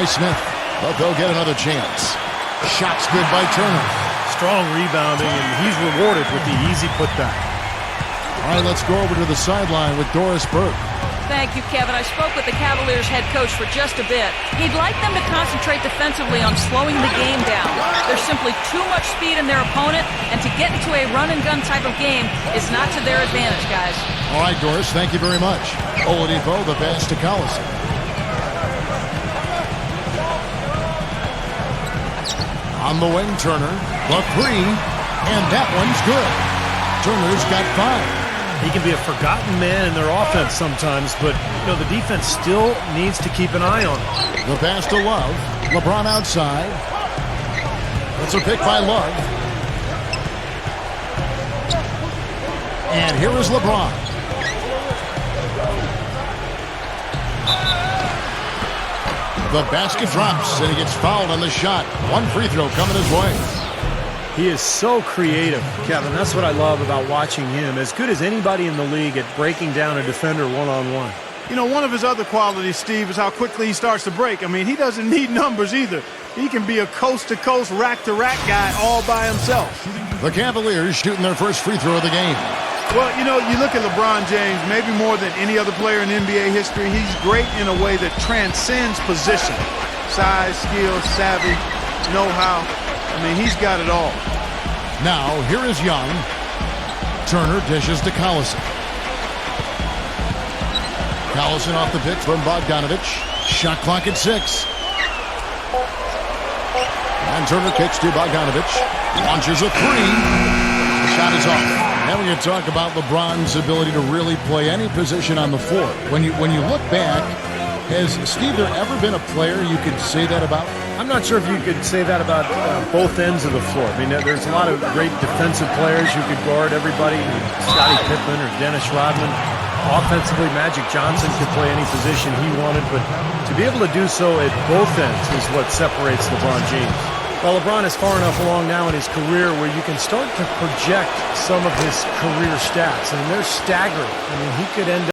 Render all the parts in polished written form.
Smith, but they'll get another chance. Shot's good by Turner. Strong rebounding, and he's rewarded with the easy putback. All right, let's go over to the sideline with Doris Burke. Thank you, Kevin. I spoke with the Cavaliers head coach for just a bit. He'd like them to concentrate defensively on slowing the game down. There's simply too much speed in their opponent, and to get into a run-and-gun type of game is not to their advantage, guys. All right, Doris, thank you very much. Oladipo, the pass to Collison. On the wing, Turner, the three, and that one's good. Turner's got 5. He can be a forgotten man in their offense sometimes, but the defense still needs to keep an eye on him. The pass to Love. LeBron outside. That's a pick by Love. And here is LeBron. The basket drops, and he gets fouled on the shot. One free throw coming his way. He is so creative, Kevin. That's what I love about watching him. As good as anybody in the league at breaking down a defender one-on-one. One of his other qualities, Steve, is how quickly he starts to break. I mean, he doesn't need numbers either. He can be a coast-to-coast, rack-to-rack guy all by himself. The Cavaliers shooting their first free throw of the game. Well, you look at LeBron James, maybe more than any other player in NBA history, he's great in a way that transcends position. Size, skill, savvy, know-how. I mean, he's got it all. Now, here is Young. Turner dishes to Collison. Collison off the pick from Bogdanovich. Shot clock at 6. And Turner kicks to Bogdanovich. Launches a 3. The shot is off. Now we can talk about LeBron's ability to really play any position on the floor. When you look back, has Steve there ever been a player you could say that about? I'm not sure if you could say that about both ends of the floor. I mean, there's a lot of great defensive players who could guard everybody. Scottie Pippen or Dennis Rodman. Offensively, Magic Johnson could play any position he wanted, but to be able to do so at both ends is what separates LeBron James. Well, LeBron is far enough along now in his career where you can start to project some of his career stats. I mean, they're staggering. I mean, he could end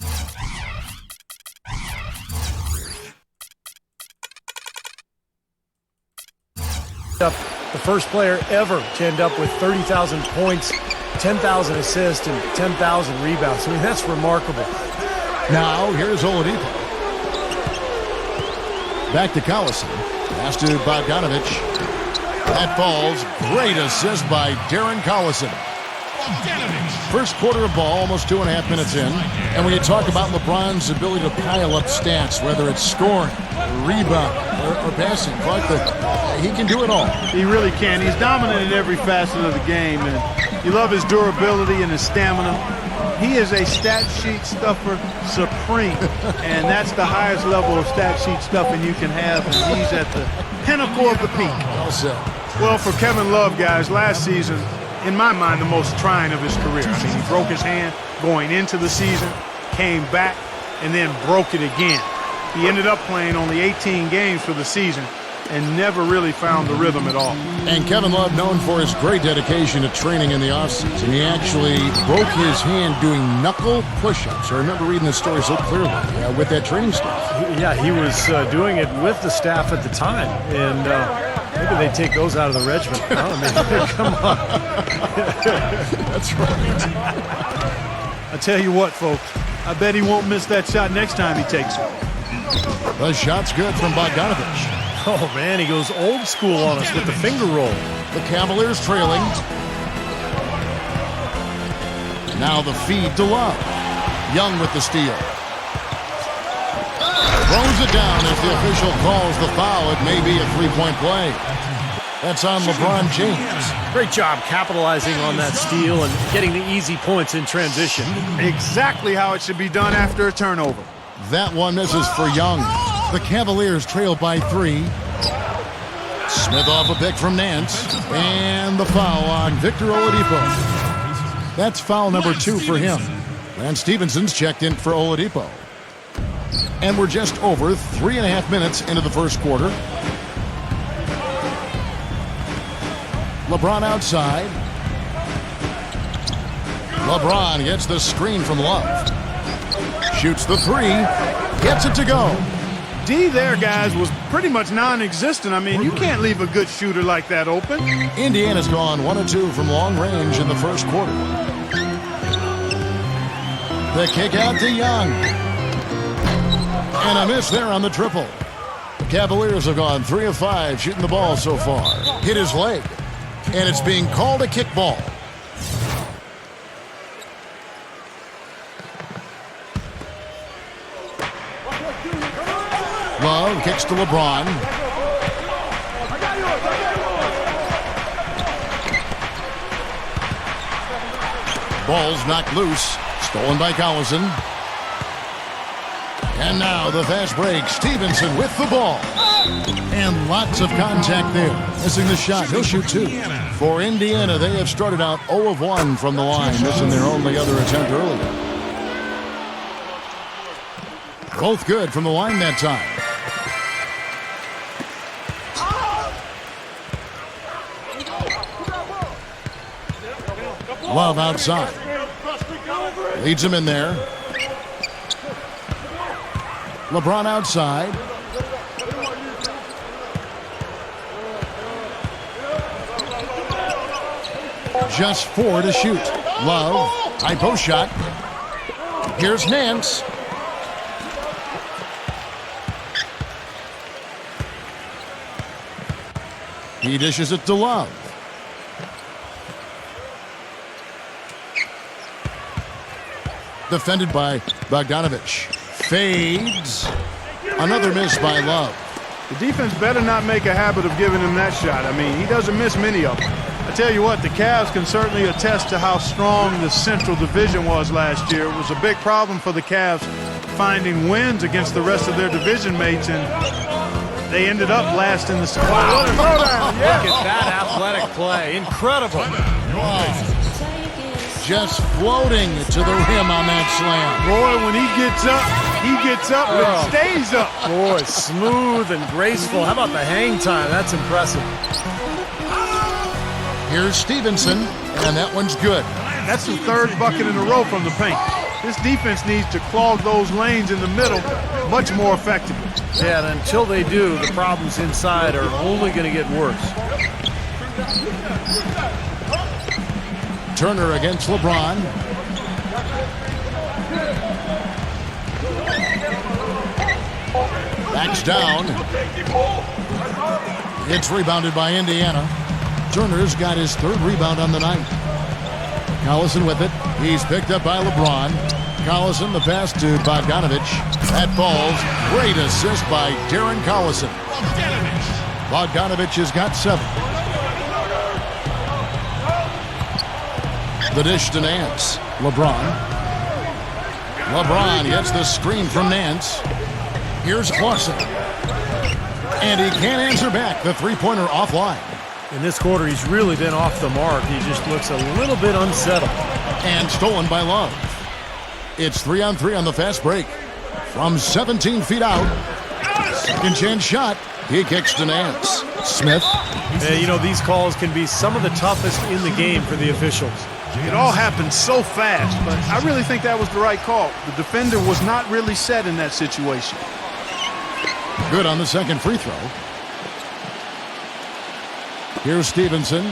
up the first player ever to end up with 30,000 points, 10,000 assists, and 10,000 rebounds. I mean, that's remarkable. Now, here's Oladipo. Back to Collison. Pass to Bogdanovich. That falls. Great assist by Darren Collison. First quarter of ball, almost 2.5 minutes in. And when you talk about LeBron's ability to pile up stats, whether it's scoring, rebound, or passing, he can do it all. He really can. He's dominant in every facet of the game, and you love his durability and his stamina. He is a stat sheet stuffer supreme, and that's the highest level of stat sheet stuffing you can have, and he's at the pinnacle of the peak. Well said. Well, for Kevin Love, guys, last season, in my mind, the most trying of his career. I mean, he broke his hand going into the season, came back, and then broke it again. He ended up playing only 18 games for the season and never really found the rhythm at all. And Kevin Love, known for his great dedication to training in the offseason. He actually broke his hand doing knuckle push-ups. I remember reading the story so clearly with that training staff. Yeah, he was doing it with the staff at the time, and maybe they take those out of the regimen. I mean, come on. That's right. I tell you what, folks, I bet he won't miss that shot next time he takes it. The shot's good from Bogdanovich. Oh, man, he goes old school on us with the finger roll. The Cavaliers trailing. Now the feed to Love. Young with the steal. Throws it down as the official calls the foul. It may be a three-point play. That's on LeBron James. Great job capitalizing on that steal and getting the easy points in transition. Exactly how it should be done after a turnover. That one misses for Young. The Cavaliers trail by 3. Smith off a pick from Nance. And the foul on Victor Oladipo. That's foul number 2 for him. And Stevenson's checked in for Oladipo. And we're just over 3.5 minutes into the first quarter. LeBron outside. LeBron gets the screen from Love. Shoots the 3. Gets it to go. D there, guys, was pretty much non-existent. I mean, you can't leave a good shooter like that open. Indiana's gone 1 of 2 from long range in the first quarter. The kick out to Young. And a miss there on the triple. The Cavaliers have gone 3 of 5 shooting the ball so far. Hit his leg. And it's being called a kickball. Love kicks to LeBron. Ball's knocked loose. Stolen by Collison. And now the fast break. Stevenson with the ball. And lots of contact there. Missing the shot. He'll shoot 2. For Indiana, they have started out 0 of 1 from the line, missing their only other attempt earlier. Both good from the line that time. Love outside. Leads him in there. LeBron outside. Just 4 to shoot. Love. High post shot. Here's Nance. He dishes it to Love. Defended by Bogdanovich. Fades. Another miss by Love. The defense better not make a habit of giving him that shot. I mean, he doesn't miss many of them. I tell you what, the Cavs can certainly attest to how strong the Central Division was last year. It was a big problem for the Cavs finding wins against the rest of their division mates, and they ended up last in the season. Wow, what a throwdown. Yeah. Look at that athletic play. Incredible. Wow. Just floating to the rim on that slam. Boy, when he gets up and stays up. Boy, smooth and graceful. How about the hang time? That's impressive. Here's Stevenson, and that one's good. That's the 3rd bucket in a row from the paint. This defense needs to clog those lanes in the middle much more effectively. Yeah, and until they do, the problems inside are only going to get worse. Turner against LeBron. Backs down. It's rebounded by Indiana. Turner's got his 3rd rebound on the night. Collison with it. He's picked up by LeBron. Collison, the pass to Bogdanovich. That falls. Great assist by Darren Collison. Bogdanovich has got 7. The dish to Nance. LeBron gets the screen from Nance. Here's Clausen. And he can't answer back. The 3-pointer offline. In this quarter, he's really been off the mark. He just looks a little bit unsettled. And stolen by Love. It's 3-on-3 on the fast break. From 17 feet out. Second chance shot. He kicks to Nance. Smith. And, you know, these calls can be some of the toughest in the game for the officials. It all happened so fast, but I really think that was the right call. The defender was not really set in that situation. Good on the second free throw. Here's Stevenson.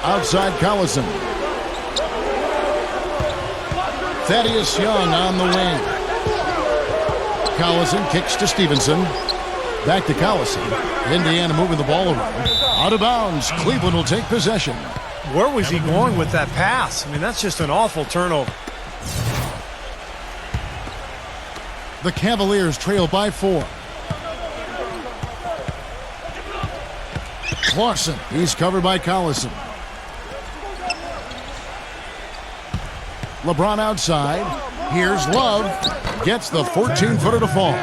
Outside Collison. Thaddeus Young on the wing. Collison kicks to Stevenson. Back to Collison. Indiana moving the ball around. Out of bounds. Cleveland will take possession. Where was he going with that pass? I mean, that's just an awful turnover. The Cavaliers trail by 4. Clausen. He's covered by Collison. LeBron outside. Here's Love. Gets the 14-footer to fall.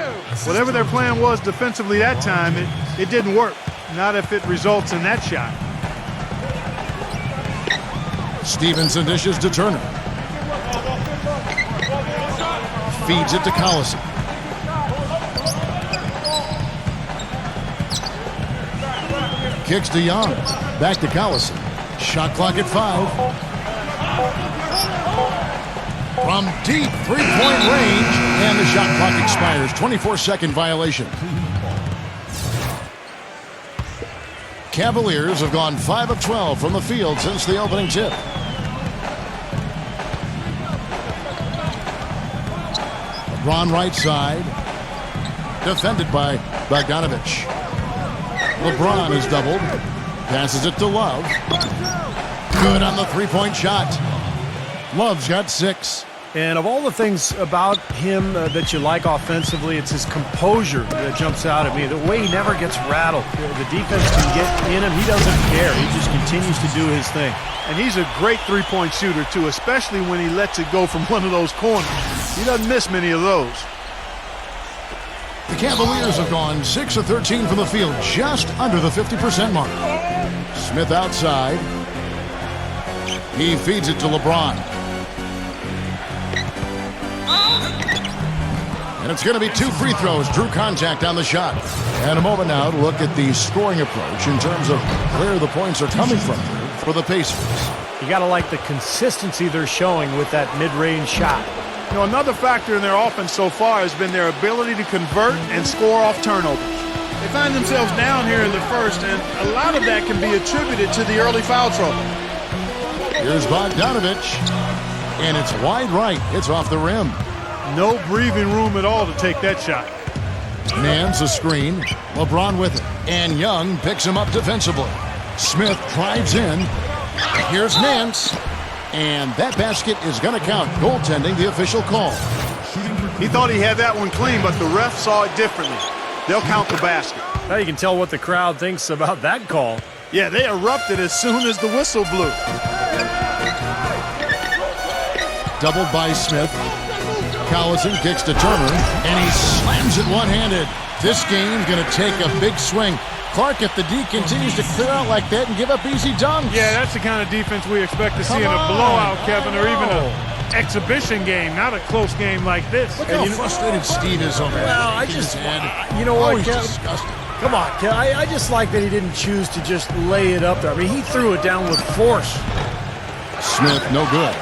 Whatever their plan was defensively that time, it didn't work. Not if it results in that shot. Stevenson dishes to Turner. Feeds it to Collison. Kicks to Young. Back to Collison. Shot clock at 5. from deep three-point range, and the shot clock expires. 24-second violation. Cavaliers have gone 5 of 12 from the field since the opening tip. LeBron right side, defended by Bogdanovich. LeBron is doubled, passes it to Love. Good on the three-point shot. Love's got 6. And of all the things about him that you like offensively, it's his composure that jumps out at me. The way he never gets rattled. The defense can get in him. He doesn't care. He just continues to do his thing. And he's a great three-point shooter, too, especially when he lets it go from one of those corners. He doesn't miss many of those. The Cavaliers have gone 6 of 13 from the field, just under the 50% mark. Smith outside. He feeds it to LeBron. And it's going to be 2 free throws. Drew contact on the shot. And a moment now to look at the scoring approach in terms of where the points are coming from for the Pacers. You got to like the consistency they're showing with that mid-range shot. You know, another factor in their offense so far has been their ability to convert and score off turnovers. They find themselves down here in the first, and a lot of that can be attributed to the early foul trouble. Here's Bogdanovich, and it's wide right. It's off the rim. No breathing room at all to take that shot. Nance a screen. LeBron with it. And Young picks him up defensively. Smith drives in. Here's Nance. And that basket is going to count. Goaltending, the official call. He thought he had that one clean, but the ref saw it differently. They'll count the basket. Now you can tell what the crowd thinks about that call. Yeah, they erupted as soon as the whistle blew. Doubled by Smith. Collison kicks to Turner, and he slams it one-handed. This game's going to take a big swing. Clark, if the D continues to clear out like that and give up easy dunks. Yeah, that's the kind of defense we expect to see in a blowout, Kevin, or even an exhibition game, not a close game like this. Look how frustrated Steve is over there. Well, you know what, he's Kevin? disgusting. Come on, Kevin. I just like that he didn't choose to just lay it up there. I mean, he threw it down with force. Smith, no good.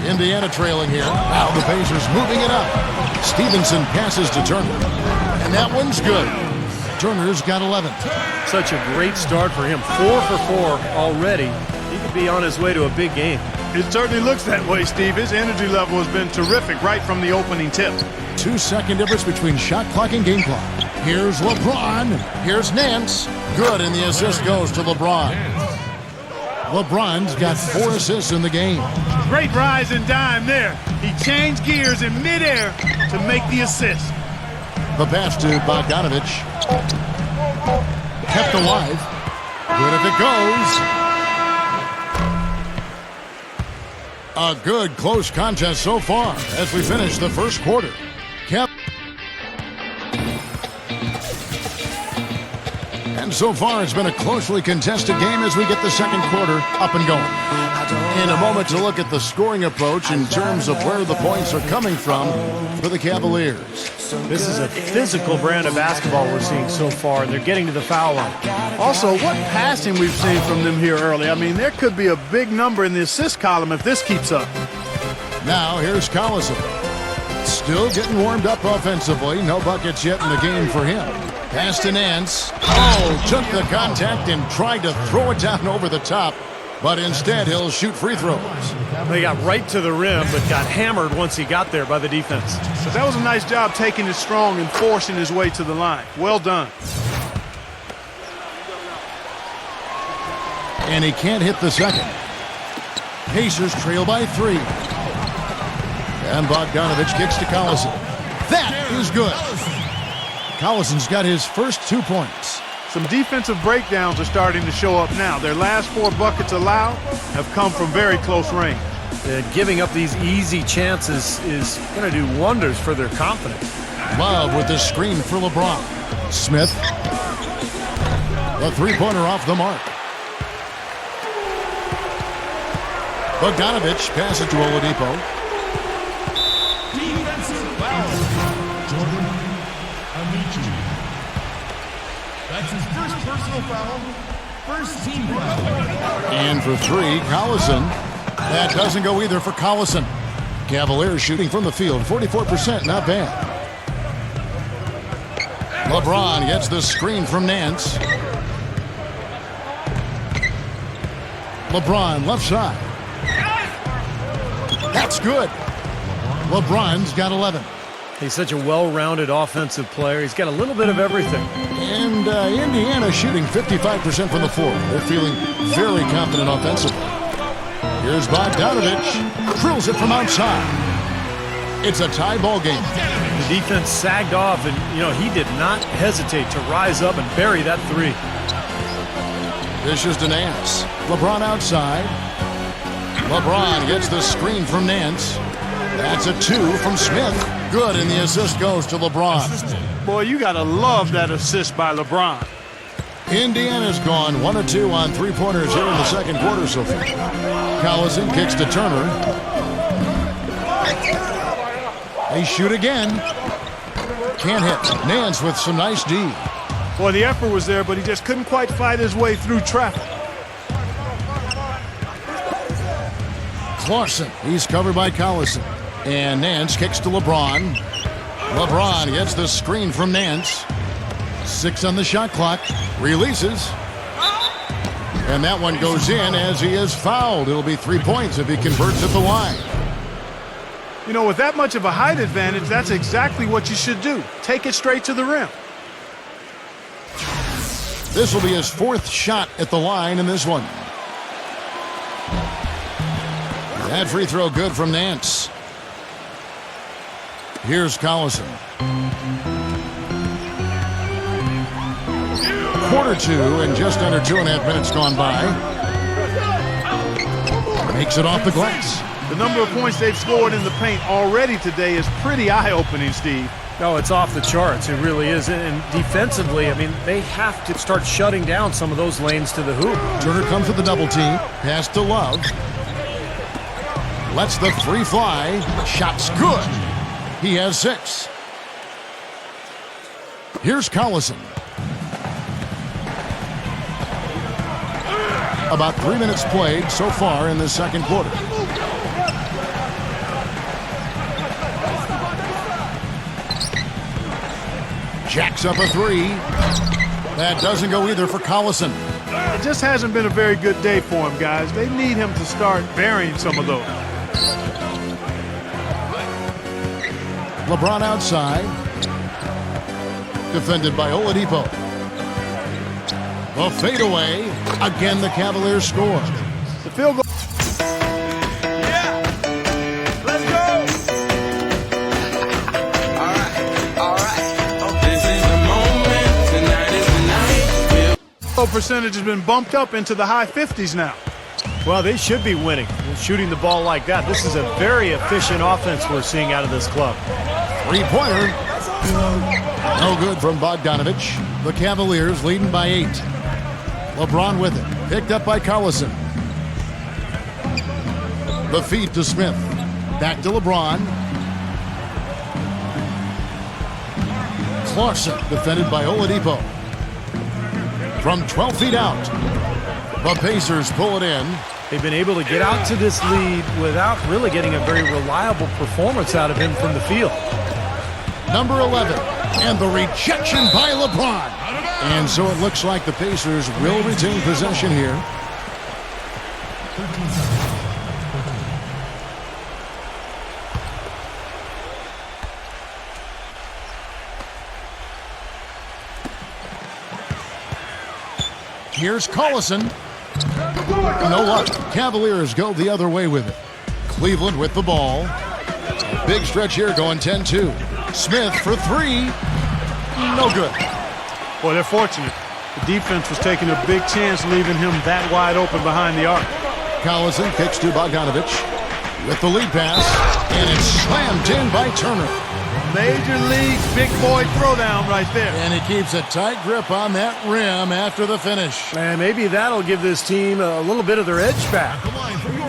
Indiana trailing here. Now the Pacers moving it up. Stevenson passes to Turner. And that one's good. Turner's got 11. Such a great start for him. 4 for 4 already. He could be on his way to a big game. It certainly looks that way, Steve. His energy level has been terrific right from the opening tip. 2-second difference between shot clock and game clock. Here's LeBron. Here's Nance. Good, and the assist goes to LeBron. LeBron's got 4 assists in the game. Great rise and dime there. He changed gears in midair to make the assist. The pass to Bogdanovich. Kept alive. Good if it goes. A good close contest so far as we finish the first quarter. And so far, it's been a closely contested game as we get the second quarter up and going. In a moment to look at the scoring approach in terms of where the points are coming from for the Cavaliers. This is a physical brand of basketball we're seeing so far, and they're getting to the foul line. Also, what passing we've seen from them here early. I mean, there could be a big number in the assist column if this keeps up. Now, here's Collison. Still getting warmed up offensively. No buckets yet in the game for him. Pass to Nance. Oh, took the contact and tried to throw it down over the top. But instead, he'll shoot free throws. They got right to the rim, but got hammered once he got there by the defense. But that was a nice job taking it strong and forcing his way to the line. Well done. And he can't hit the second. Pacers trail by 3. And Bogdanovich kicks to Collison. That is good. Collison's got his first 2 points. Some defensive breakdowns are starting to show up now. Their last 4 buckets allowed have come from very close range. Giving up these easy chances is going to do wonders for their confidence. Love with the screen for LeBron. Smith. The three-pointer off the mark. Bogdanovich passes to Oladipo. That's his first personal foul, first team foul. And for 3, Collison. That doesn't go either for Collison. Cavaliers shooting from the field, 44%, not bad. LeBron gets the screen from Nance. LeBron left side. That's good. LeBron's got 11. He's such a well-rounded offensive player. He's got a little bit of everything. And Indiana shooting 55% from the floor. They're feeling very confident offensively. Here's Bogdanovich. Drills it from outside. It's a tie ball game. The defense sagged off, and, he did not hesitate to rise up and bury that three. Dishes to Nance. LeBron outside. LeBron gets the screen from Nance. That's a 2 from Smith. Good, and the assist goes to LeBron. Boy, you got to love that assist by LeBron. Indiana's gone 1 of 2 on three-pointers here in the second quarter so far. Collison kicks to Turner. They shoot again. Can't hit. Nance with some nice D. Boy, the effort was there, but he just couldn't quite fight his way through traffic. Clausen, he's covered by Collison. And Nance kicks to LeBron. LeBron gets the screen from Nance. 6 on the shot clock. Releases. And that one goes in as he is fouled. It'll be 3 points if he converts at the line. With that much of a height advantage, that's exactly what you should do. Take it straight to the rim. This will be his 4th shot at the line in this one. That free throw good from Nance. Here's Collison. Quarter 2 and just under 2.5 minutes gone by. Makes it off the glass. The number of points they've scored in the paint already today is pretty eye-opening, Steve. No, it's off the charts. It really is. And defensively, they have to start shutting down some of those lanes to the hoop. Turner comes with the double team. Pass to Love. Lets the three fly. Shot's good. He has 6. Here's Collison. About 3 minutes played so far in the second quarter. Jacks up a 3. That doesn't go either for Collison. It just hasn't been a very good day for him, guys. They need him to start burying some of those. LeBron outside. Defended by Oladipo. A fadeaway. Again, the Cavaliers score. The field goal. Percentage has been bumped up into the high 50s now. Well, they should be winning. Shooting the ball like that. This is a very efficient offense we're seeing out of this club. Three-pointer. No good from Bogdanovich. The Cavaliers leading by 8. LeBron with it. Picked up by Collison. The feed to Smith. Back to LeBron. Clausen defended by Oladipo. From 12 feet out. The Pacers pull it in. They've been able to get out to this lead without really getting a very reliable performance out of him from the field. Number 11. And the rejection by LeBron. And so it looks like the Pacers will retain possession here. Here's Collison. You know what? Cavaliers go the other way with it. Cleveland with the ball. Big stretch here going 10-2. Smith for 3. No good. Boy, they're fortunate. The defense was taking a big chance leaving him that wide open behind the arc. Collison kicks to Bogdanovich with the lead pass, and it's slammed in by Turner. Major league big boy throwdown right there. And he keeps a tight grip on that rim after the finish. And maybe that'll give this team a little bit of their edge back.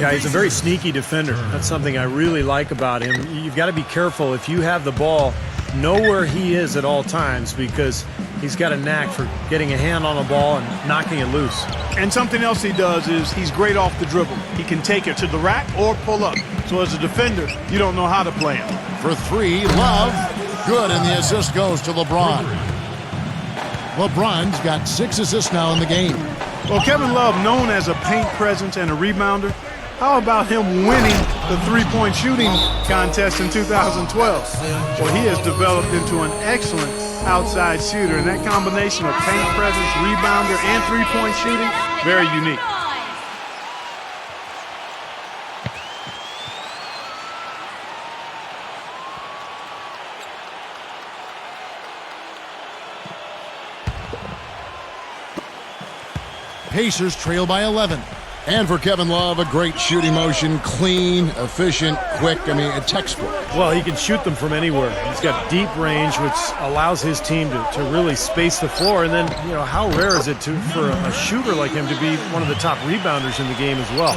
Yeah, he's a very sneaky defender. That's something I really like about him. You've got to be careful. If you have the ball, know where he is at all times because he's got a knack for getting a hand on the ball and knocking it loose. And something else he does is he's great off the dribble. He can take it to the rack or pull up. So as a defender, you don't know how to play him. For three, Love. Good, and the assist goes to LeBron. LeBron's got 6 assists now in the game. Well, Kevin Love, known as a paint presence and a rebounder, how about him winning the three-point shooting contest in 2012? Well, he has developed into an excellent outside shooter, and that combination of paint presence, rebounder, and three-point shooting, very unique. Pacers trail by 11. And for Kevin Love, a great shooting motion, clean, efficient, quick. I mean, a textbook. Well, he can shoot them from anywhere. He's got deep range, which allows his team to really space the floor. And then, you know, how rare is it for a shooter like him to be one of the top rebounders in the game as well?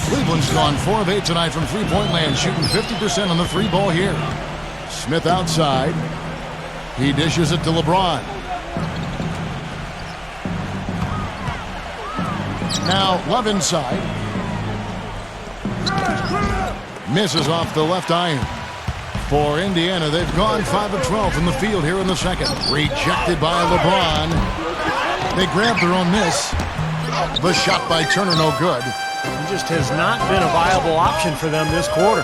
Cleveland's gone 4 of 8 tonight from three-point land, shooting 50% on the three ball here. Smith outside. He dishes it to LeBron. Now Love inside. Misses off the left iron. For Indiana, they've gone 5 of 12 from the field here in the second. Rejected by LeBron. They grab their own miss. The shot by Turner, no good. He just has not been a viable option for them this quarter.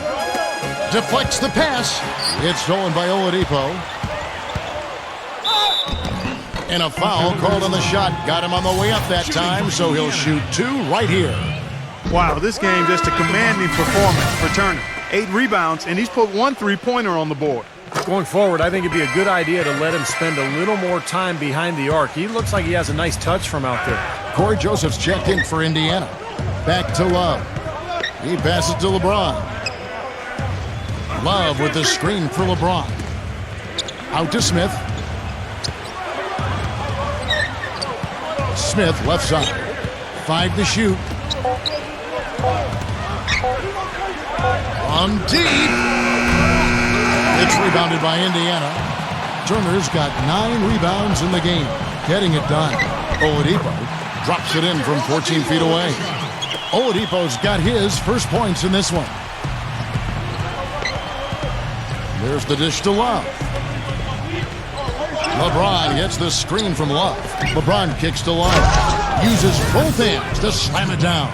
Deflects the pass. It's stolen by Oladipo. And a foul called on the shot. Got him on the way up that time, so he'll shoot 2 right here. Wow, this game just a commanding performance for Turner. 8 rebounds, and he's put 1 three-pointer on the board. Going forward, I think it'd be a good idea to let him spend a little more time behind the arc. He looks like he has a nice touch from out there. Corey Joseph's checked in for Indiana. Back to Love. He passes to LeBron. Love with the screen for LeBron. Out to Smith. Smith left side. 5 to shoot. On deep. It's rebounded by Indiana. Turner's got 9 rebounds in the game. Getting it done. Oladipo drops it in from 14 feet away. Oladipo's got his first points in this one. There's the dish to Love. LeBron gets the screen from Love. LeBron kicks to Love. Uses both hands to slam it down.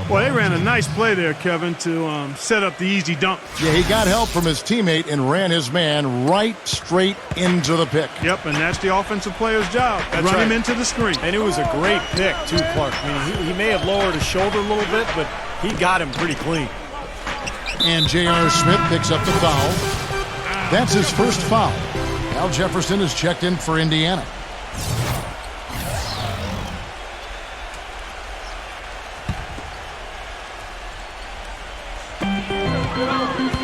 Well, they ran a nice play there, Kevin, to set up the easy dunk. Yeah, he got help from his teammate and ran his man right straight into the pick. Yep, and that's the offensive player's job. Run him into the screen. And it was a great pick, too, Clark. I mean, he may have lowered his shoulder a little bit, but he got him pretty clean. And J.R. Smith picks up the foul. That's his first foul. Al Jefferson is checked in for Indiana.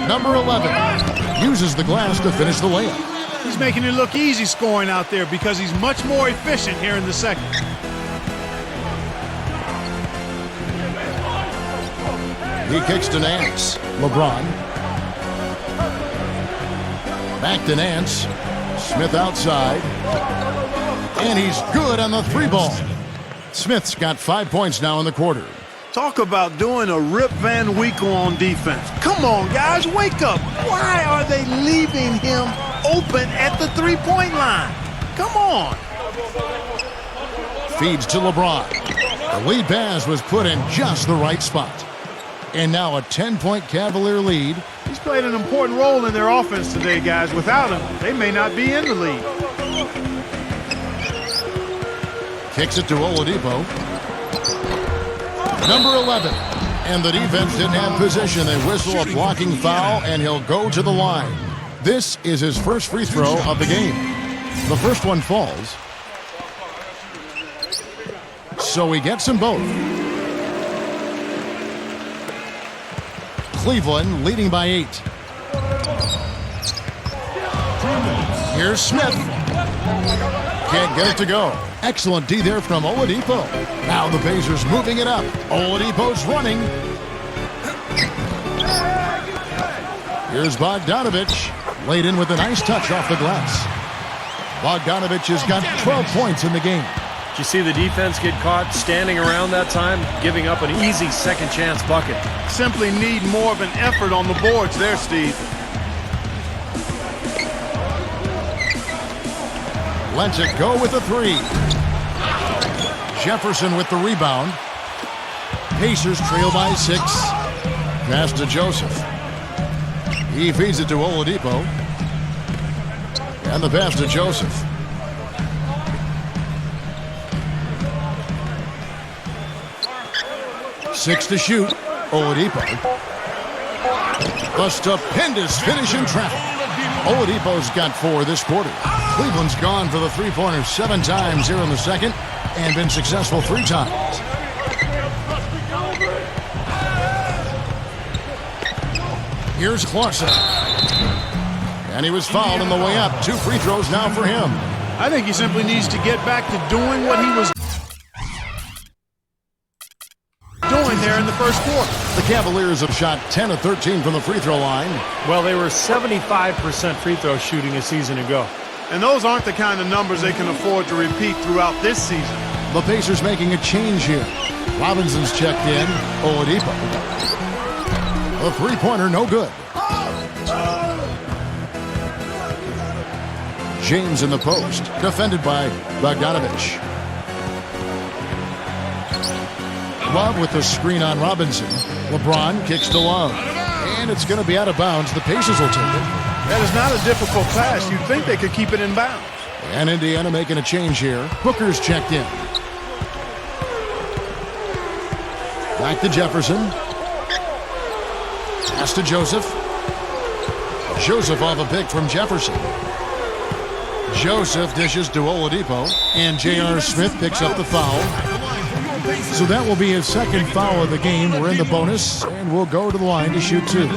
Number 11 uses the glass to finish the layup. He's making it look easy scoring out there because he's much more efficient here in the second. He kicks to Nance. LeBron. Back to Nance. Smith outside. And he's good on the 3 ball. Smith's got 5 points now in the quarter. Talk about doing a Rip Van Winkle on defense. Come on, guys, wake up. Why are they leaving him open at the three-point line? Come on. Feeds to LeBron. The lead pass was put in just the right spot. And now a 10-point Cavalier lead. He's played an important role in their offense today, guys. Without him, they may not be in the lead. Kicks it to Oladipo. Number 11. And the defense didn't have possession. They whistle a blocking foul, and he'll go to the line. This is his first free throw of the game. The first one falls. So he gets them both. Cleveland leading by 8. Here's Smith. Can't get it to go. Excellent D there from Oladipo. Now the Pacers moving it up. Oladipo's running. Here's Bogdanovich. Laid in with a nice touch off the glass. Bogdanovich has got 12 points in the game. Did you see the defense get caught standing around that time, giving up an easy second chance bucket? Simply need more of an effort on the boards there, Steve. Lets it go with a three. Jefferson with the rebound. Pacers trail by 6. Pass to Joseph. He feeds it to Oladipo. And the pass to Joseph. Six to shoot. Oladipo. A stupendous finish in traffic. Oladipo's got 4 this quarter. Cleveland's gone for the three-pointer 7 times here in the second and been successful 3 times. Here's Clarkson. And he was fouled on the way up. 2 free throws now for him. I think he simply needs to get back to doing what he was doing there in the first quarter. The Cavaliers have shot 10 of 13 from the free throw line. Well, they were 75% free throw shooting a season ago. And those aren't the kind of numbers they can afford to repeat throughout this season. The Pacers making a change here. Robinson's checked in. Oladipo. A three-pointer, no good. James in the post, defended by Bogdanovich. Love with the screen on Robinson. LeBron kicks to Love. And it's going to be out of bounds. The Pacers will take it. That is not a difficult pass. You'd think they could keep it in bounds. And Indiana making a change here. Booker's checked in. Back to Jefferson. Pass to Joseph. Joseph off a pick from Jefferson. Joseph dishes to Oladipo. And J.R. Smith picks up the foul. So that will be his second foul of the game. We're in the bonus, and we'll go to the line to shoot 2.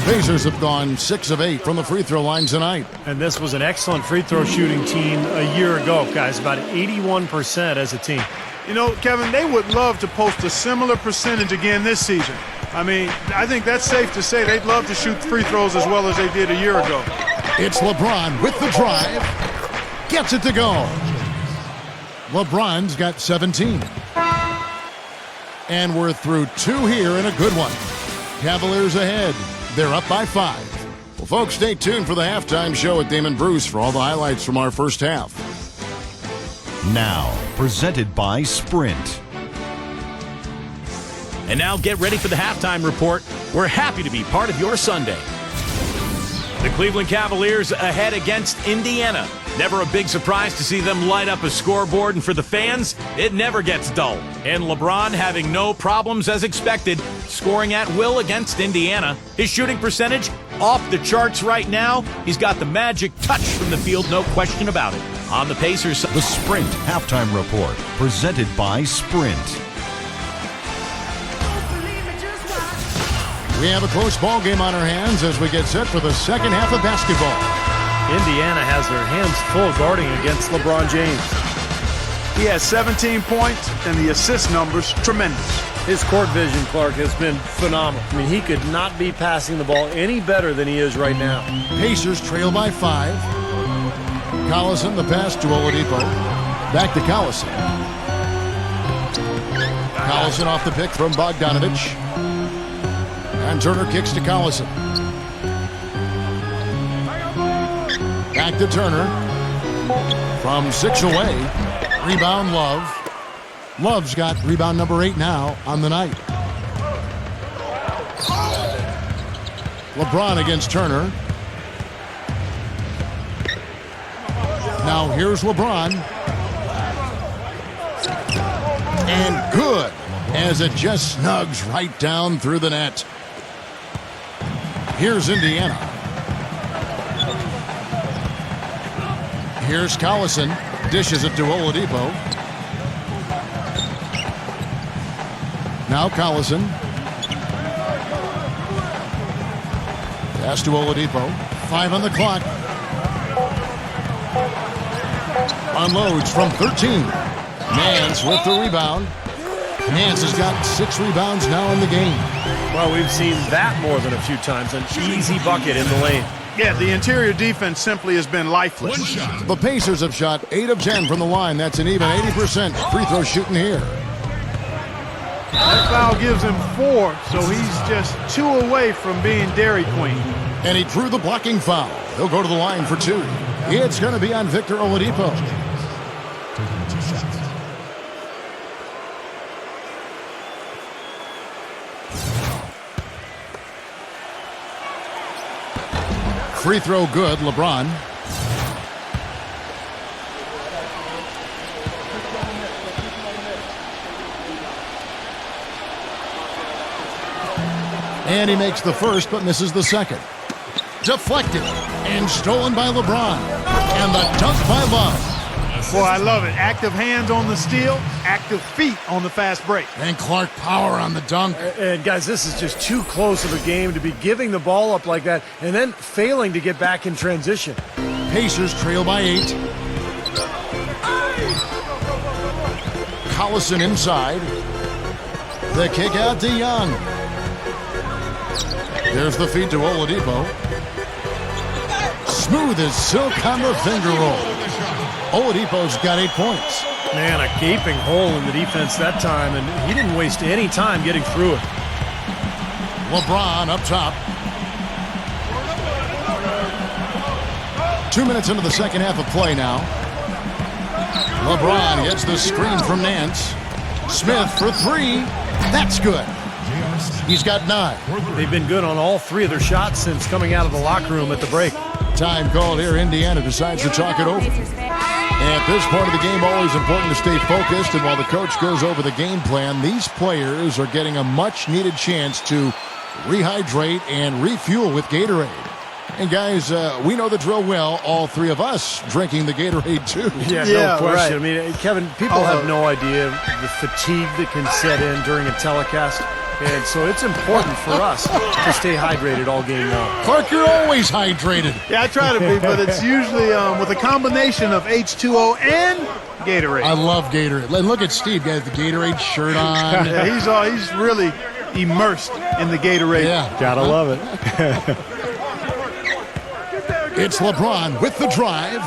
Pacers have gone 6 of 8 from the free throw line tonight. And this was an excellent free throw shooting team a year ago, guys. About 81% as a team. You know, Kevin, they would love to post a similar percentage again this season. I mean, I think that's safe to say they'd love to shoot free throws as well as they did a year ago. It's LeBron with the drive. Gets it to go. LeBron's got 17. And we're through 2 here and a good one. Cavaliers ahead. They're up by 5. Well, folks, stay tuned for the halftime show at Damon Bruce for all the highlights from our first half. Now, presented by Sprint. And now get ready for the halftime report. We're happy to be part of your Sunday. The Cleveland Cavaliers ahead against Indiana. Never a big surprise to see them light up a scoreboard, and for the fans, it never gets dull. And LeBron having no problems as expected, scoring at will against Indiana. His shooting percentage off the charts right now. He's got the magic touch from the field, no question about it. On the Pacers, The Sprint Halftime Report, presented by Sprint. We have a close ball game on our hands as we get set for the second half of basketball. Indiana has their hands full guarding against LeBron James. He has 17 points, and the assist numbers tremendous. His court vision, Clark, has been phenomenal. I mean, he could not be passing the ball any better than he is right now. Pacers trail by 5. Collison, the pass to Oladipo. Back to Collison. Collison off the pick from Bogdanovich. And Turner kicks to Collison. Back to Turner. From 6 away. Rebound, Love. Love's got rebound number 8 now on the night. LeBron against Turner. Now here's LeBron. And good, as it just snugs right down through the net. Here's Indiana. Here's Collison. Dishes it to Oladipo. Now Collison. Pass to Oladipo. 5 on the clock. Unloads from 13. Nance with the rebound. Nance has got 6 rebounds now in the game. Well, we've seen that more than a few times. An easy bucket in the lane. Yeah, the interior defense simply has been lifeless. One shot. The Pacers have shot 8 of 10 from the line. That's an even 80% free throw shooting here. That foul gives him 4, so he's just 2 away from being Dairy Queen. And he drew the blocking foul. He'll go to the line for 2. It's going to be on Victor Oladipo. Taking 2 shots. Free throw good, LeBron. And he makes the first, but misses the second. Deflected and stolen by LeBron. And the dunk by Love. Boy, I love it. Active hands on the steal, active feet on the fast break. And Clark power on the dunk. And guys, this is just too close of a game to be giving the ball up like that and then failing to get back in transition. Pacers trail by 8. Collison inside. The kick out to Young. There's the feed to Oladipo. Smooth as silk on the finger roll. Oladipo's got 8 points. Man, a gaping hole in the defense that time, and he didn't waste any time getting through it. LeBron up top. 2 minutes into the second half of play now. LeBron gets the screen from Nance. Smith for 3. That's good. He's got 9. They've been good on all 3 of their shots since coming out of the locker room at the break. Time called here. Indiana decides to talk it over. At this point of the game, always important to stay focused. And while the coach goes over the game plan, these players are getting a much-needed chance to rehydrate and refuel with Gatorade. And guys, we know the drill well. All 3 of us drinking the Gatorade too. Yeah, no question. Right. I mean, Kevin, people have no idea the fatigue that can set in during a telecast. And so it's important for us to stay hydrated all game long. Clark, you're always hydrated. Yeah, I try to be, but it's usually with a combination of H2O and Gatorade. I love Gatorade. Look at Steve, got the Gatorade shirt on. Yeah, he's really immersed in the Gatorade. Yeah, gotta love it. It's LeBron with the drive.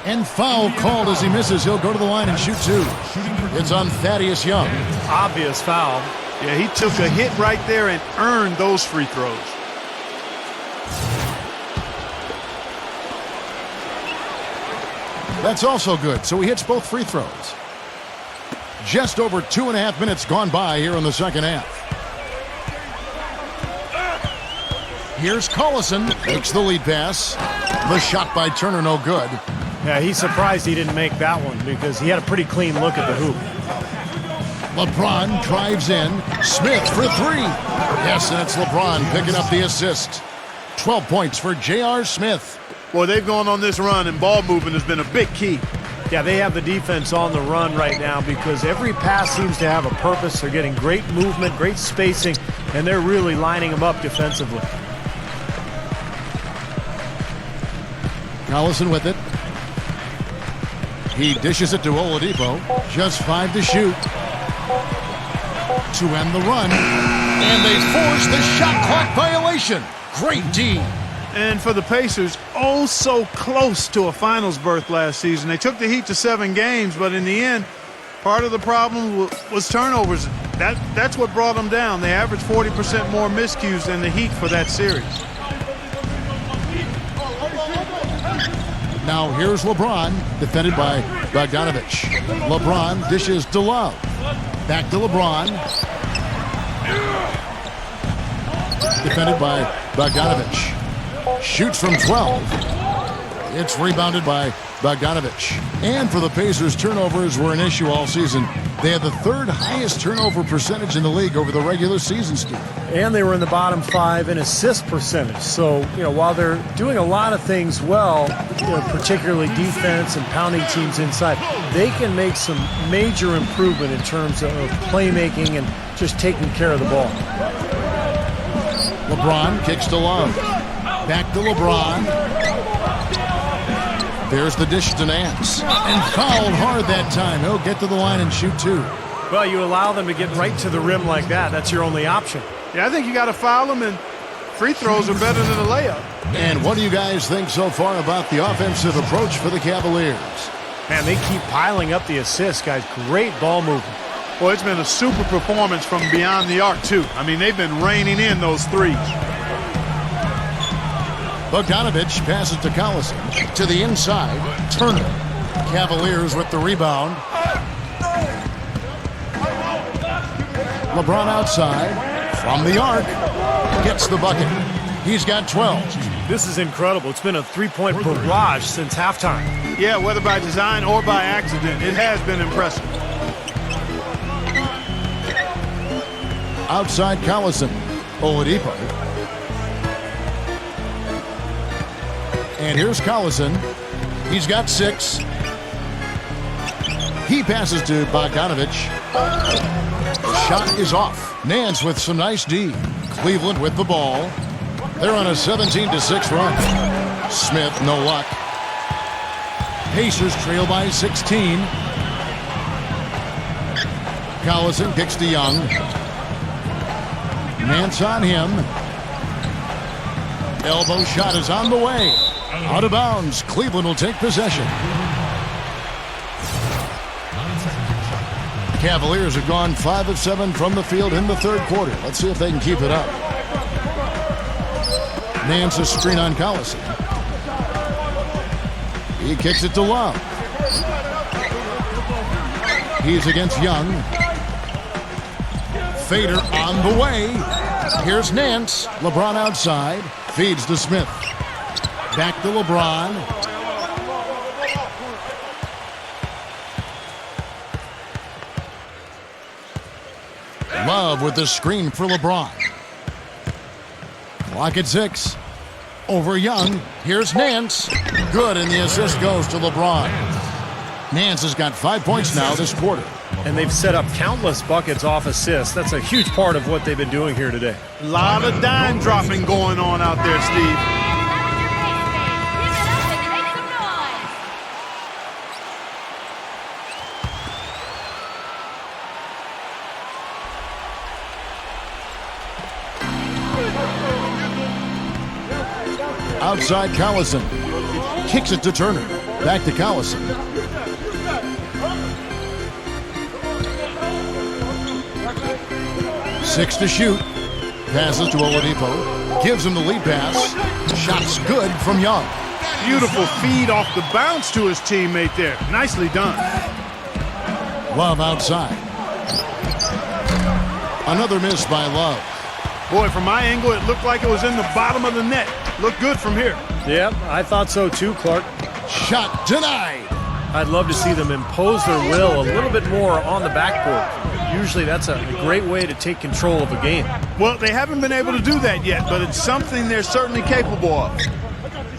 And foul called as he misses. He'll go to the line and shoot 2. It's on Thaddeus Young. Obvious foul. Yeah, he took a hit right there and earned those free throws. That's also good. So he hits both free throws. Just over 2.5 minutes gone by here in the second half. Here's Collison. Makes the lead pass. The shot by Turner, no good. Yeah, he's surprised he didn't make that one because he had a pretty clean look at the hoop. LeBron drives in. Smith for 3. Yes, and it's LeBron picking up the assist. 12 points for J.R. Smith. Boy, they've gone on this run, and ball movement has been a big key. Yeah, they have the defense on the run right now because every pass seems to have a purpose. They're getting great movement, great spacing, and they're really lining them up defensively. Collison with it. He dishes it to Oladipo. Just 5 to shoot. To end the run. And they force the shot clock violation. Great D. And for the Pacers, oh so close to a finals berth last season. They took the Heat to 7 games, but in the end, part of the problem was turnovers. That's what brought them down. They averaged 40% more miscues than the Heat for that series. Now here's LeBron, defended by Bogdanovich. LeBron dishes to Love. Back to LeBron. Defended by Bogdanovich. Shoots from 12. It's rebounded by Bogdanovich. And for the Pacers, turnovers were an issue all season. They had the 3rd highest turnover percentage in the league over the regular season, Steve. And they were in the bottom 5 in assist percentage. So, while they're doing a lot of things well, particularly defense and pounding teams inside, they can make some major improvement in terms of playmaking and just taking care of the ball. LeBron kicks to Love. Back to LeBron. There's the dish to Nance. And fouled hard that time. He'll get to the line and shoot 2. Well, you allow them to get right to the rim like that. That's your only option. Yeah, I think you got to foul them and Free throws are better than a layup. And what do you guys think so far about the offensive approach for the Cavaliers? Man, they keep piling up the assists, guys. Great ball movement. Well, it's been a super performance from beyond the arc, too. I mean, they've been raining in those threes. Bogdanovich passes to Collison. To the inside, Turner. Cavaliers with the rebound. LeBron outside. From the arc. Gets the bucket. He's got 12. This is incredible. It's been a three-point barrage since halftime. Yeah, whether by design or by accident, it has been impressive. Outside Collison. Oladipo. And here's Collison. He's got 6. He passes to Bogdanovich. The shot is off. Nance with some nice D. Cleveland with the ball. They're on a 17-6 run. Smith, no luck. Pacers trail by 16. Collison kicks to Young. Nance on him. Elbow shot is on the way. Out of bounds. Cleveland will take possession. Cavaliers have gone 5 of 7 from the field in the third quarter. Let's see if they can keep it up. Nance a screen on Collison. He kicks it to Love. He's against Young. Fader on the way. Here's Nance. LeBron outside. Feeds to Smith. Back to LeBron. Love with the screen for LeBron. Clock at 6. Over Young. Here's Nance. Good, and the assist goes to LeBron. Nance has got 5 points now this quarter. And they've set up countless buckets off assists. That's a huge part of what they've been doing here today. A lot of dime dropping going on out there, Steve. Outside Collison. Kicks it to Turner. Back to Collison. Six to shoot. Passes to Oladipo. Gives him the lead pass. Shot's good from Young. Beautiful feed off the bounce to his teammate there. Nicely done. Love outside. Another miss by Love. Boy, from my angle, it looked like it was in the bottom of the net. Looked good from here. Yep, I thought so too, Clark. Shot denied. I'd love to see them impose their will a little bit more on the backboard. Usually that's a great way to take control of a game. Well, they haven't been able to do that yet, but it's something they're certainly capable of.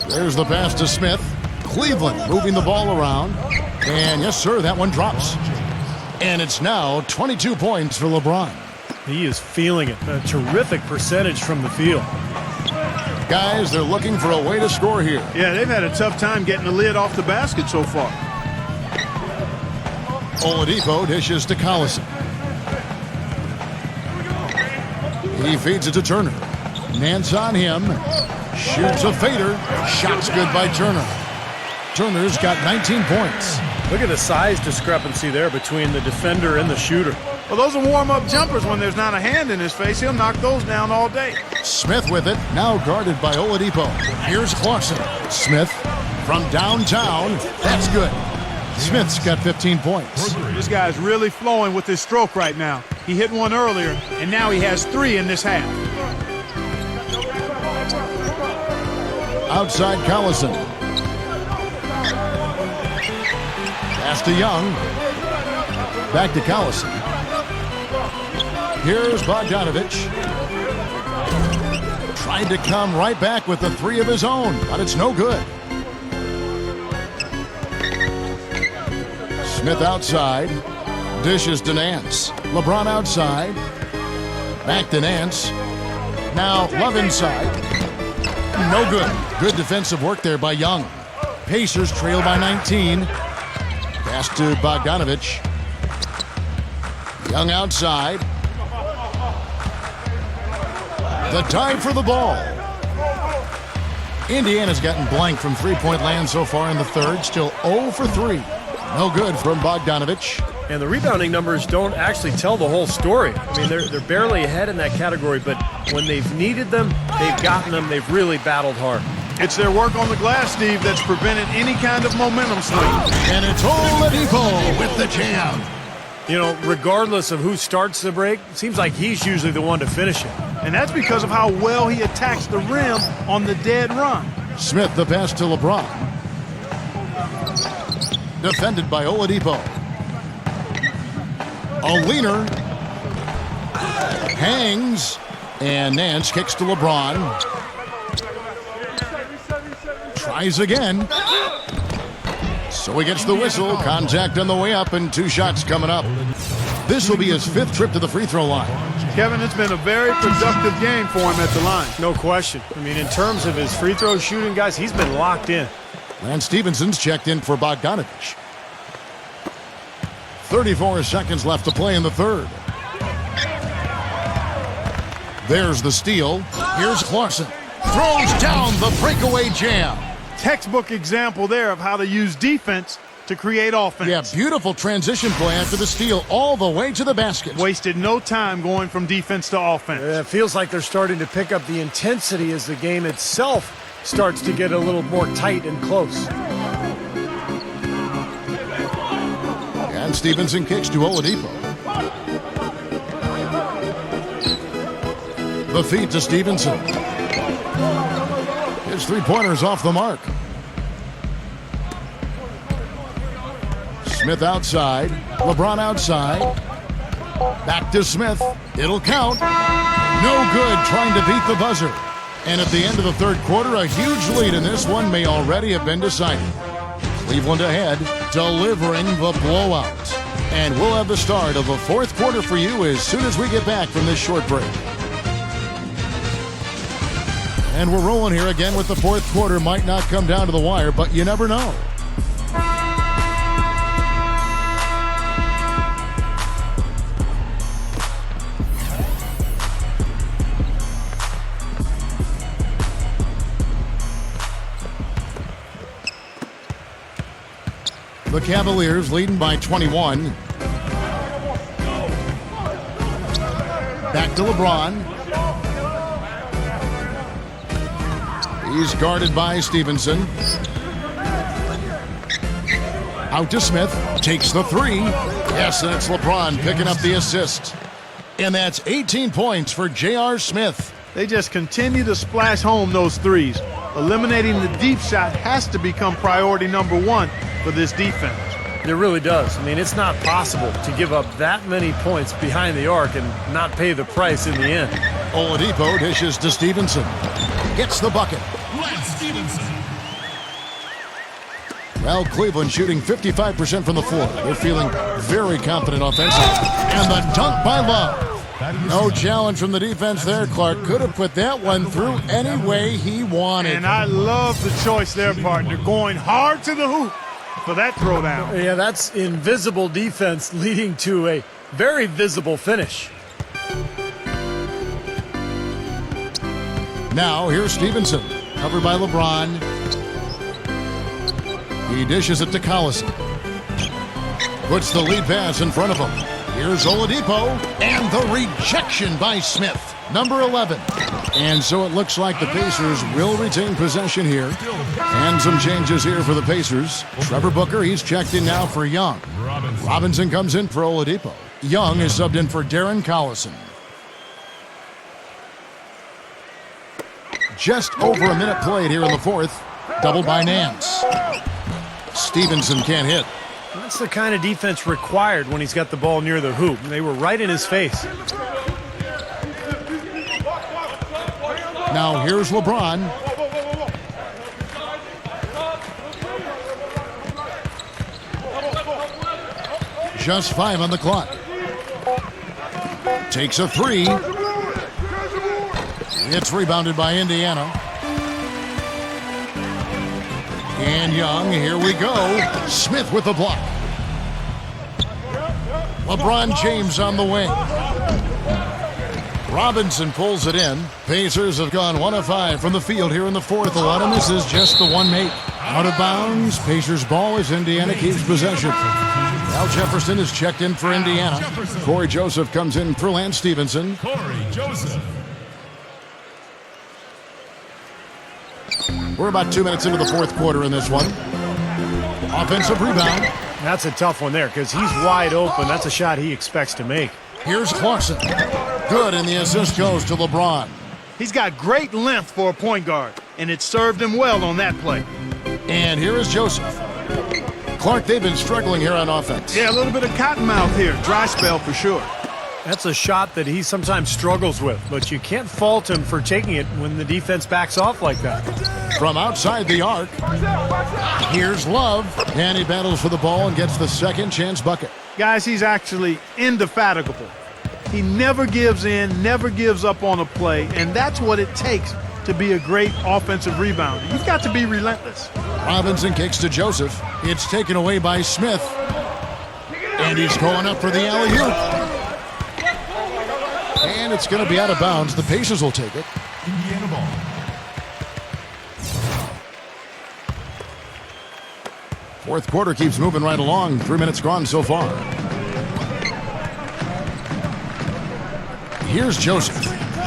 There's the pass to Smith. Cleveland moving the ball around. And yes, sir, that one drops. And it's now 22 points for LeBron. He is feeling it. A terrific percentage from the field. Guys, they're looking for a way to score here. Yeah, they've had a tough time getting the lid off the basket so far. Oladipo dishes to Collison. He feeds it to Turner. Nance on him. Shoots a fader. Shot's good by Turner. Turner's got 19 points. Look at the size discrepancy there between the defender and the shooter. Well, those are warm-up jumpers when there's not a hand in his face. He'll knock those down all day. Smith with it, now guarded by Oladipo. Here's Clarkson. Smith from downtown. That's good. Smith's got 15 points. This guy's really flowing with his stroke right now. He hit one earlier, and now he has 3 in this half. Outside Collison. Pass to Young. Back to Collison. Here's Bogdanovich. Tried to come right back with the 3 of his own, but it's no good. Smith outside. Dishes to Nance. LeBron outside. Back to Nance. Now Love inside. No good. Good defensive work there by Young. Pacers trail by 19. Pass to Bogdanovich. Young outside. The tie for the ball. Indiana's gotten blank from three-point land so far in the third. Still 0 for 3. No good from Bogdanovich. And the rebounding numbers don't actually tell the whole story. I mean, they're barely ahead in that category, but when they've needed them, they've gotten them. They've really battled hard. It's their work on the glass, Steve, that's prevented any kind of momentum swing. And it's Oladipo with the jam. You know, regardless of who starts the break, it seems like he's usually the one to finish it. And that's because of how well he attacks the rim on the dead run. Smith the pass to LeBron. Defended by Oladipo. A leaner. Hangs. And Nance kicks to LeBron. Tries again. So he gets the whistle. Contact on the way up and 2 shots coming up. This will be his 5th trip to the free throw line. Kevin, it's been a very productive game for him at the line. No question. I mean, in terms of his free throw shooting, guys, he's been locked in. Lance Stephenson's checked in for Bogdanovich. 34 seconds left to play in the third. There's the steal. Here's Clarkson. Throws down the breakaway jam. Textbook example there of how to use defense to create offense. Yeah, beautiful transition play after the steal all the way to the basket. Wasted no time going from defense to offense. It feels like they're starting to pick up the intensity as the game itself starts to get a little more tight and close. And Stevenson kicks to Oladipo. The feed to Stevenson. His three-pointer's off the mark. Smith outside. LeBron outside. Back to Smith. It'll count. No good trying to beat the buzzer. And at the end of the third quarter, a huge lead in this one may already have been decided. Cleveland ahead, delivering the blowout. And we'll have the start of the fourth quarter for you as soon as we get back from this short break. And we're rolling here again with the fourth quarter. Might not come down to the wire, but you never know. The Cavaliers leading by 21. Back to LeBron. He's guarded by Stevenson. Out to Smith. Takes the three. Yes, and it's LeBron picking up the assist. And that's 18 points for J.R. Smith. They just continue to splash home those threes. Eliminating the deep shot has to become priority number one for this defense. It really does. I mean, it's not possible to give up that many points behind the arc and not pay the price in the end. Oladipo dishes to Stevenson. Gets the bucket. Lance Stevenson. Well, Cleveland shooting 55% from the floor. They're feeling very confident offensively. And the dunk by Love. No challenge from the defense there. Clark could have put that one through any way he wanted. And I love the choice there, partner. Going hard to the hoop for that throwdown. Yeah, that's invisible defense leading to a very visible finish. Now, here's Stevenson. Covered by LeBron. He dishes it to Collison. Puts the lead pass in front of him. Here's Oladipo. And the rejection by Smith. Number 11. And so it looks like the Pacers will retain possession here. And some changes here for the Pacers. Trevor Booker, he's checked in now for Young. Robinson comes in for Oladipo. Young is subbed in for Darren Collison. Just over a minute played here in the fourth. Doubled by Nance. Stevenson can't hit. That's the kind of defense required when he's got the ball near the hoop. They were right in his face. Now here's LeBron. Just 5 on the clock. Takes a three. It's rebounded by Indiana. And Young, here we go. Smith with the block. Robinson pulls it in. Pacers have gone 1 of 5 from the field here in the fourth. A lot of misses, just the one make. Out of bounds. Pacers ball as Indiana keeps possession. Al Jefferson is checked in for Indiana. Corey Joseph comes in for Lance Stevenson. Corey Joseph. We're about 2 minutes into the fourth quarter in this one. Offensive rebound. That's a tough one there because he's wide open. That's a shot he expects to make. Here's Clarkson. Good, and the assist goes to LeBron. He's got great length for a point guard, and it served him well on that play. And here is Joseph. Clark, they've been struggling here on offense. Yeah, a little bit of cottonmouth here. Dry spell for sure. That's a shot that he sometimes struggles with, but you can't fault him for taking it when the defense backs off like that. From outside the arc, here's Love, and he battles for the ball and gets the second chance bucket. Guys, he's actually indefatigable. He never gives in, never gives up on a play, and that's what it takes to be a great offensive rebounder. You've got to be relentless. Robinson kicks to Joseph. It's taken away by Smith. And he's going up for the alley-oop. And it's going to be out of bounds. The Pacers will take it. Indiana ball. Fourth quarter keeps moving right along. 3 minutes gone so far. Here's Joseph.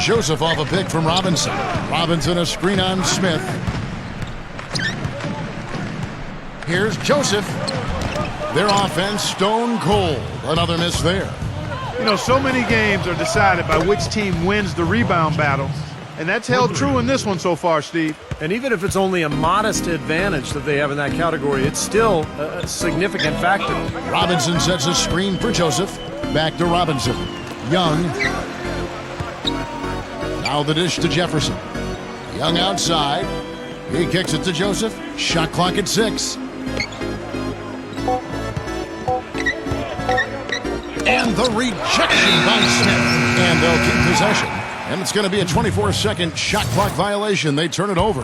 Joseph off a pick from Robinson. Robinson a screen on Smith. Here's Joseph. Their offense stone cold. Another miss there. You know, so many games are decided by which team wins the rebound battle, and that's held true in this one so far, Steve. And even if it's only a modest advantage that they have in that category, it's still a significant factor. Robinson sets a screen for Joseph. Back to Robinson. Young. Now the dish to Jefferson. Young outside. He kicks it to Joseph. Shot clock at 6. And the rejection by Smith. And they'll keep possession. And it's going to be a 24-second shot clock violation. They turn it over.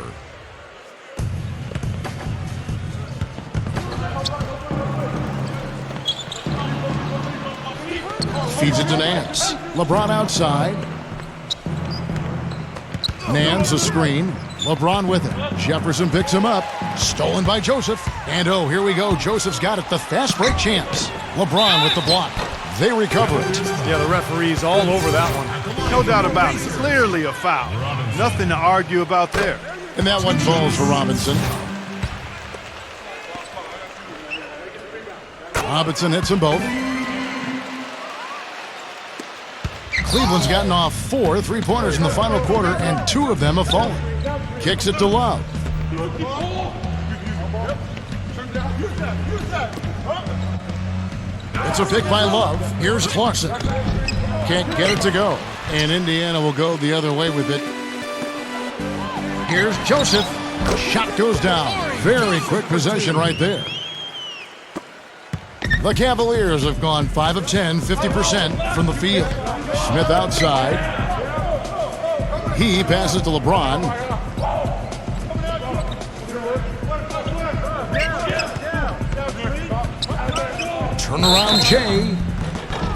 Feeds it to Nance. LeBron outside. Nance a screen. LeBron with it. Jefferson picks him up. Stolen by Joseph. And oh, here we go. Joseph's got it. The fast break chance. LeBron with the block. They recover it. Yeah, the referee's all over that one. No doubt about it. Clearly a foul. Nothing to argue about there. And that one falls for Robinson. Robinson hits them both. Cleveland's gotten off 4 3-pointers in the final quarter, and 2 of them have fallen. Kicks it to Love. It's a pick by Love. Here's Clarkson. Can't get it to go. And Indiana will go the other way with it. Here's Joseph. Shot goes down. Very quick possession right there. The Cavaliers have gone 5 of 10, 50% from the field. Smith outside. He passes to LeBron. Turn around Jay.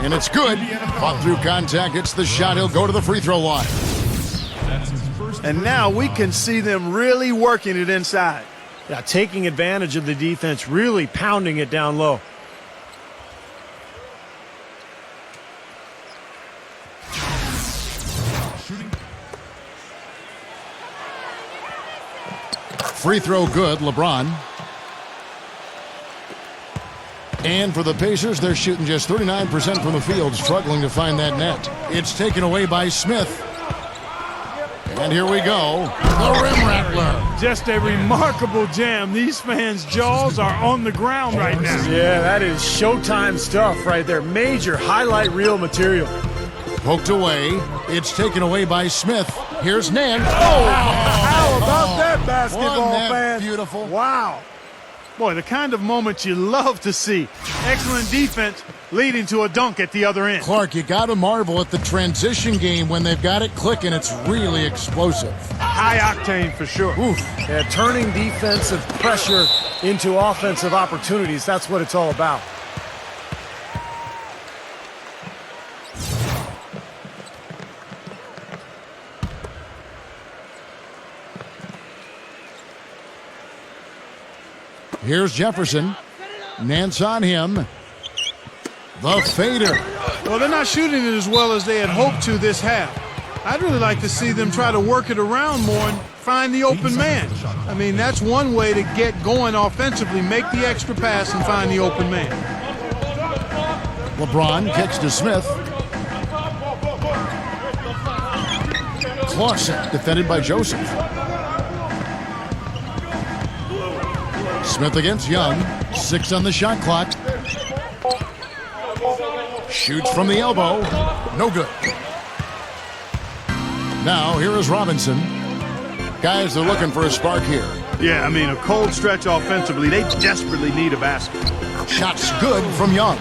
And it's good. Caught through contact. It's the shot. He'll go to the free throw line. And now we can see them really working it inside. Yeah, taking advantage of the defense, really pounding it down low. Free throw good, LeBron. And for the Pacers, they're shooting just 39% from the field, struggling to find that net. It's taken away by Smith. And here we go, the rim rattler. Just a remarkable jam. These fans' jaws are on the ground right now. Yeah, that is Showtime stuff right there. Major highlight reel material. Poked away. It's taken away by Smith. Here's Nance. How about that, basketball Wasn't that fan? beautiful? Wow. Boy, the kind of moment you love to see. Excellent defense leading to a dunk at the other end. Clark, you got to marvel at the transition game when they've got it clicking. It's really explosive. High octane for sure. Oof. Yeah, turning defensive pressure into offensive opportunities. That's what it's all about. Here's Jefferson. Nance on him. The fader. Well, they're not shooting it as well as they had hoped to this half. I'd really like to see them try to work it around more and find the open man. I mean, that's one way to get going offensively. Make the extra pass and find the open man. LeBron kicks to Smith. Clausen defended by Joseph. Smith against Young. 6 on the shot clock. Shoots from the elbow. No good. Now, here is Robinson. Guys, they're looking for a spark here. Yeah, I mean, a cold stretch offensively. They desperately need a basket. Shots good from Young.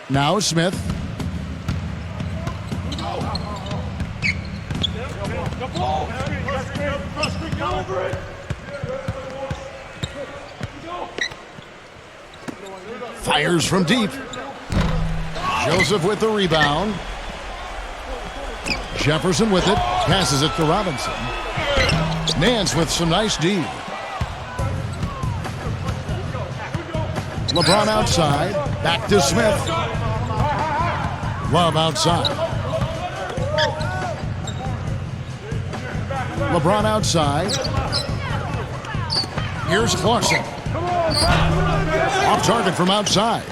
Now Smith. Fires from deep. Joseph with the rebound. Jefferson with it. Passes it to Robinson. Nance with some nice D. LeBron outside. Back to Smith. Love outside. LeBron outside. Here's Clausen. Off target from outside.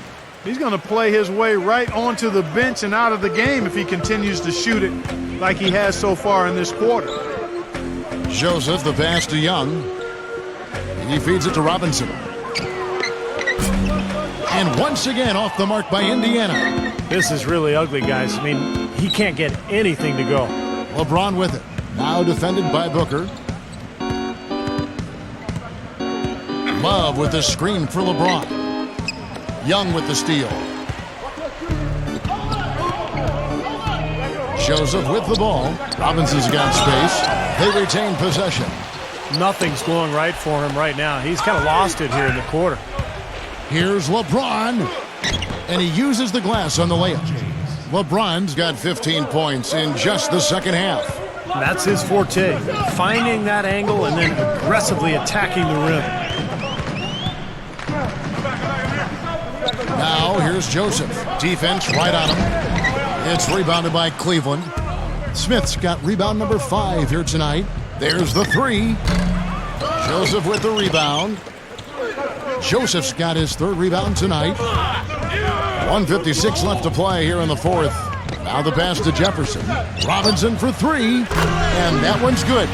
He's going to play his way right onto the bench and out of the game if he continues to shoot it like he has so far in this quarter. Joseph, the pass to Young. He feeds it to Robinson. And once again off the mark by Indiana. This is really ugly, guys. I mean, he can't get anything to go. LeBron with it. Now defended by Booker. Love with the screen for LeBron. Young with the steal. Joseph with the ball. Robinson's got space. They retain possession. Nothing's going right for him right now. He's kind of lost it here in the quarter. Here's LeBron. And he uses the glass on the layup. LeBron's got 15 points in just the second half. That's his forte. Finding that angle and then aggressively attacking the rim. Now, here's Joseph. Defense right on him. It's rebounded by Cleveland. Smith's got rebound number 5 here tonight. There's the 3. Joseph with the rebound. Joseph's got his 3rd rebound tonight. 1:56 left to play here in the 4th. Now the pass to Jefferson. Robinson for 3. And that one's good.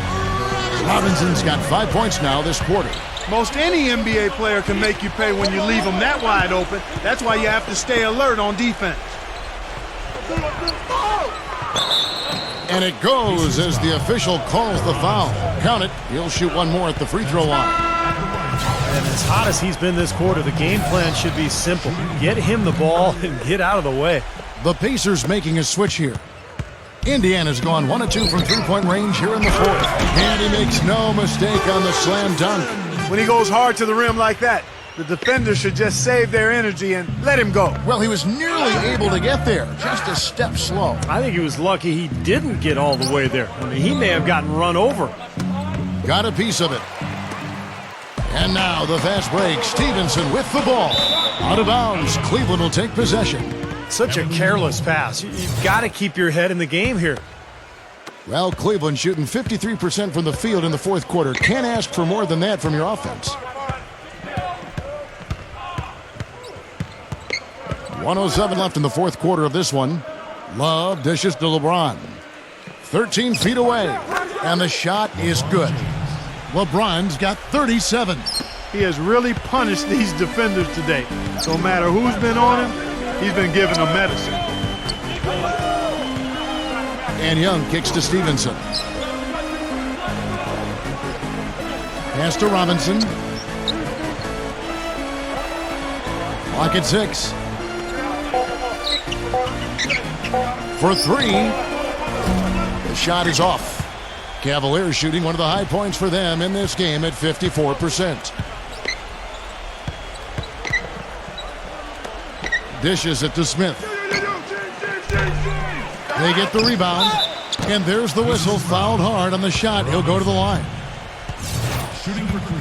Robinson's got 5 points now this quarter. Most any NBA player can make you pay when you leave them that wide open. That's why you have to stay alert on defense. And it goes as the official calls the foul. Count it. He'll shoot one more at the free throw line. And as hot as he's been this quarter, the game plan should be simple. Get him the ball and get out of the way. The Pacers making a switch here. Indiana's gone 1 of 2 from three-point range here in the 4th. And he makes no mistake on the slam dunk. When he goes hard to the rim like that, the defender should just save their energy and let him go. Well, he was nearly able to get there, just a step slow. I think he was lucky he didn't get all the way there. I mean, he may have gotten run over. Got a piece of it. And now the fast break. Stevenson with the ball. Out of bounds. Cleveland will take possession. Such a careless pass. You've got to keep your head in the game here. Well, Cleveland shooting 53% from the field in the 4th quarter. Can't ask for more than that from your offense. 1:07 left in the 4th quarter of this one. Love dishes to LeBron. 13 feet away. And the shot is good. LeBron's got 37. He has really punished these defenders today. No matter who's been on him, he's been giving them medicine. And Young kicks to Stevenson. Pass to Robinson. Clock at 6. For 3. The shot is off. Cavaliers shooting one of the high points for them in this game at 54%. Dishes it to Smith. They get the rebound, and there's the whistle. Fouled hard on the shot. He'll go to the line.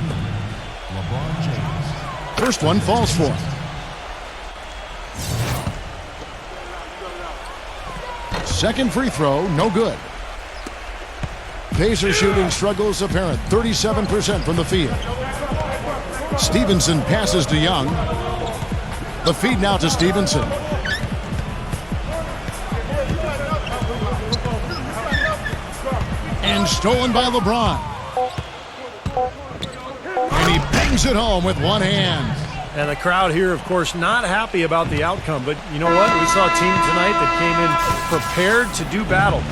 LeBron James. First one falls for him. Second free throw, no good. Pacer shooting struggles apparent, 37% from the field. Stevenson passes to Young. The feed now to Stevenson. And stolen by LeBron. And he bangs it home with one hand. And the crowd here, of course, not happy about the outcome. But you know what? We saw a team tonight that came in prepared to do battle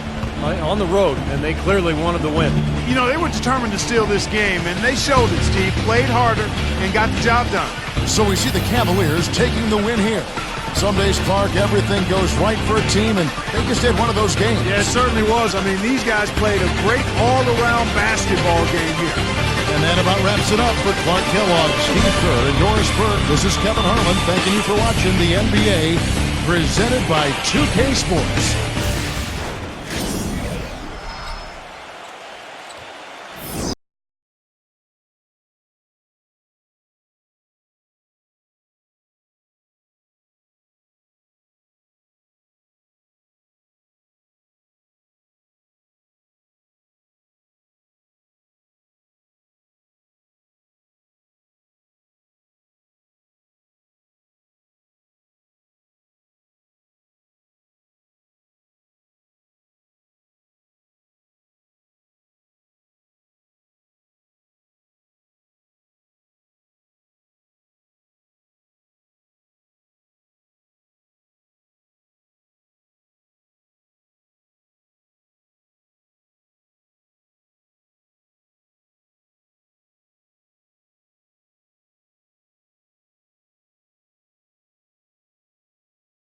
on the road, and they clearly wanted to win. You know, they were determined to steal this game, and they showed it, Steve. Played harder and got the job done. So we see the Cavaliers taking the win here. Some days, Clark, everything goes right for a team, and they just had one of those games. Yeah, it certainly was. I mean, these guys played a great all-around basketball game here. And that about wraps it up for Clark Kellogg, Steve Kerr, and Doris Burke. This is Kevin Harlan thanking you for watching the NBA, presented by 2K Sports.